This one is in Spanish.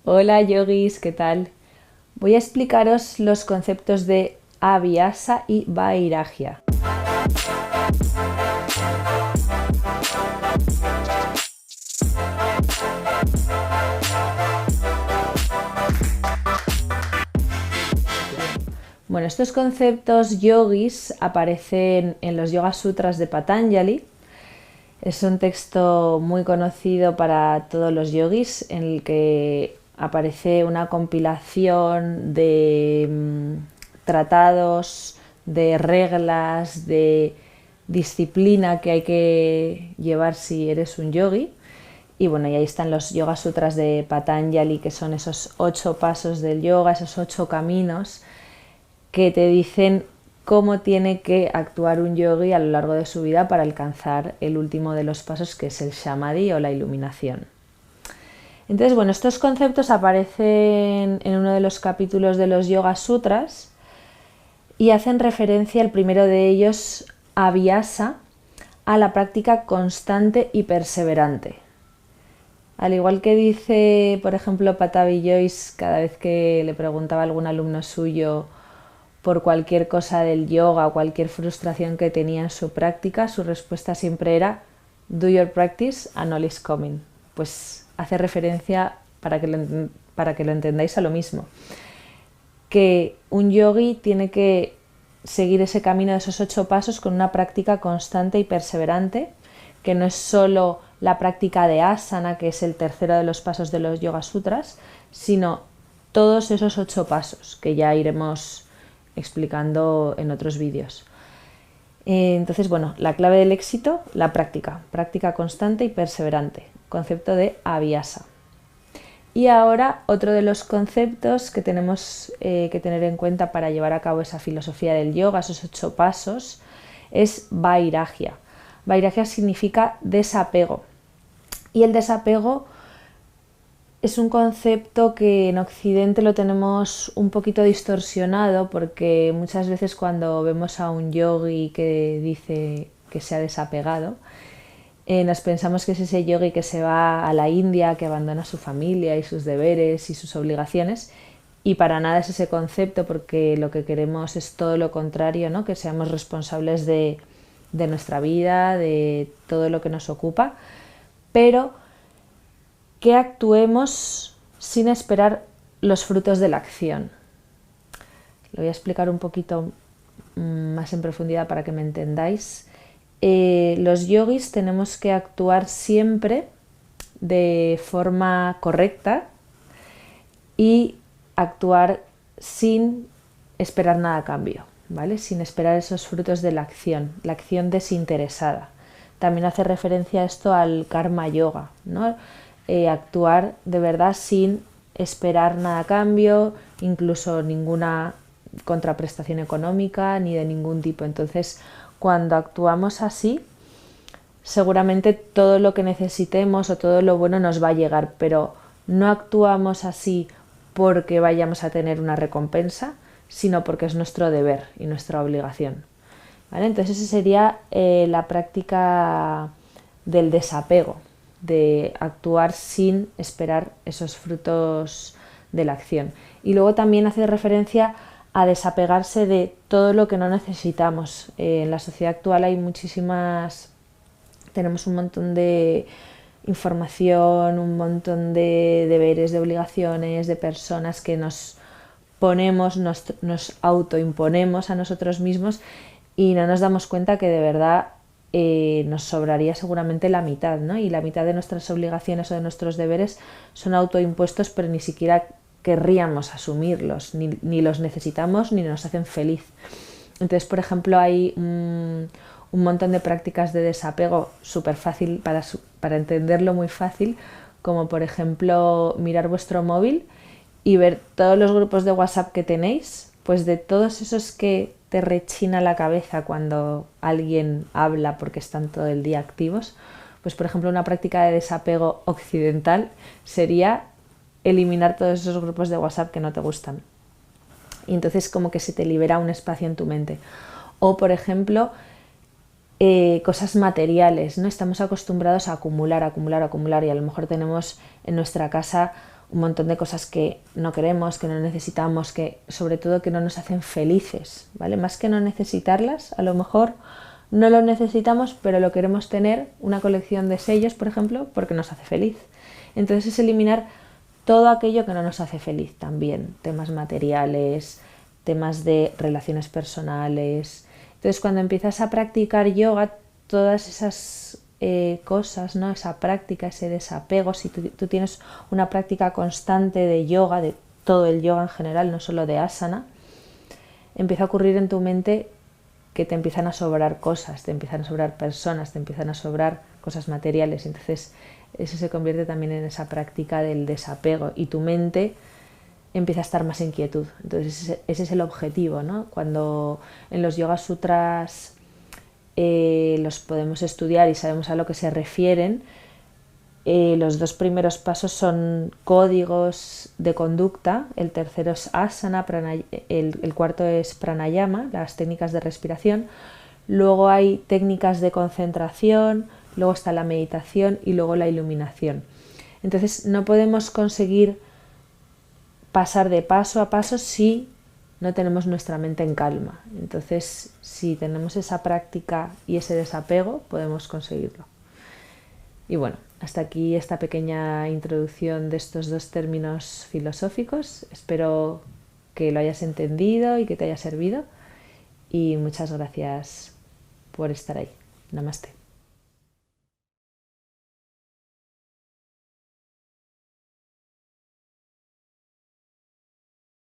Hola yogis, ¿qué tal? Voy a explicaros los conceptos de Abhyasa y Vairagya. Bueno, estos conceptos yogis aparecen en los Yoga Sutras de Patanjali. Es un texto muy conocido para todos los yogis en el que aparece una compilación de tratados, de reglas, de disciplina que hay que llevar si eres un yogi. Y bueno, y ahí están los Yoga Sutras de Patanjali, que son esos 8 pasos del yoga, esos 8 caminos que te dicen cómo tiene que actuar un yogi a lo largo de su vida para alcanzar el último de los pasos, que es el samadhi o la iluminación. Entonces, bueno, estos conceptos aparecen en uno de los capítulos de los Yoga Sutras y hacen referencia, el primero de ellos, Abhyasa, a la práctica constante y perseverante. Al igual que dice, por ejemplo, Patabi Joyce cada vez que le preguntaba a algún alumno suyo por cualquier cosa del yoga o cualquier frustración que tenía en su práctica, su respuesta siempre era "Do your practice and all is coming". Pues hace referencia, para que lo entendáis, a lo mismo, que un yogi tiene que seguir ese camino de esos 8 pasos con una práctica constante y perseverante, que no es solo la práctica de asana, que es el tercero de los pasos de los Yoga Sutras, sino todos esos 8 pasos que ya iremos explicando en otros vídeos. Entonces, bueno, la clave del éxito, la práctica constante y perseverante, concepto de Abhyasa. Y ahora otro de los conceptos que tenemos que tener en cuenta para llevar a cabo esa filosofía del yoga, esos 8 pasos, es Vairagya. Vairagya significa desapego. Y el desapego es un concepto que en Occidente lo tenemos un poquito distorsionado, porque muchas veces cuando vemos a un yogi que dice que se ha desapegado, nos pensamos que es ese yogi que se va a la India, que abandona su familia y sus deberes y sus obligaciones, y para nada es ese concepto, porque lo que queremos es todo lo contrario, ¿no? Que seamos responsables de nuestra vida, de todo lo que nos ocupa, pero que actuemos sin esperar los frutos de la acción. Lo voy a explicar un poquito más en profundidad para que me entendáis. Los yogis tenemos que actuar siempre de forma correcta y actuar sin esperar nada a cambio, ¿vale? Sin esperar esos frutos de la acción desinteresada. También hace referencia a esto al karma yoga, ¿no? Actuar de verdad sin esperar nada a cambio, incluso ninguna contraprestación económica ni de ningún tipo. Entonces, cuando actuamos así, seguramente todo lo que necesitemos o todo lo bueno nos va a llegar, pero no actuamos así porque vayamos a tener una recompensa, sino porque es nuestro deber y nuestra obligación, ¿vale? Entonces esa sería la práctica del desapego, de actuar sin esperar esos frutos de la acción. Y luego también hace referencia a desapegarse de todo lo que no necesitamos. En la sociedad actual tenemos un montón de información, un montón de deberes, de obligaciones, de personas que nos ponemos, nos autoimponemos a nosotros mismos, y no nos damos cuenta que de verdad nos sobraría seguramente la mitad, ¿no? Y la mitad de nuestras obligaciones o de nuestros deberes son autoimpuestos, pero ni siquiera querríamos asumirlos, ni los necesitamos ni nos hacen feliz. Entonces, por ejemplo, hay un montón de prácticas de desapego súper fácil, para entenderlo muy fácil, como por ejemplo mirar vuestro móvil y ver todos los grupos de WhatsApp que tenéis, pues de todos esos que te rechina la cabeza cuando alguien habla porque están todo el día activos, pues por ejemplo una práctica de desapego occidental sería eliminar todos esos grupos de WhatsApp que no te gustan. Y entonces como que se te libera un espacio en tu mente. O por ejemplo, cosas materiales, ¿no? Estamos acostumbrados a acumular, y a lo mejor tenemos en nuestra casa un montón de cosas que no queremos, que no necesitamos, que sobre todo que no nos hacen felices, ¿vale? Más que no necesitarlas, a lo mejor no lo necesitamos, pero lo queremos tener, una colección de sellos, por ejemplo, porque nos hace feliz. Entonces es eliminar todo aquello que no nos hace feliz también, temas materiales, temas de relaciones personales. Entonces cuando empiezas a practicar yoga, todas esas cosas, ¿no? Esa práctica, ese desapego, si tú tienes una práctica constante de yoga, de todo el yoga en general, no solo de asana, empieza a ocurrir en tu mente que te empiezan a sobrar cosas, te empiezan a sobrar personas, te empiezan a sobrar cosas materiales. Entonces eso se convierte también en esa práctica del desapego y tu mente empieza a estar más en quietud. Entonces ese es el objetivo, ¿no? Cuando en los Yoga Sutras los podemos estudiar y sabemos a lo que se refieren, los dos primeros pasos son códigos de conducta, el tercero es asana, el cuarto es pranayama, las técnicas de respiración, luego hay técnicas de concentración, luego está la meditación y luego la iluminación. Entonces no podemos conseguir pasar de paso a paso si no tenemos nuestra mente en calma. Entonces, si tenemos esa práctica y ese desapego, podemos conseguirlo. Y bueno, hasta aquí esta pequeña introducción de estos dos términos filosóficos. Espero que lo hayas entendido y que te haya servido. Y muchas gracias por estar ahí. Namaste.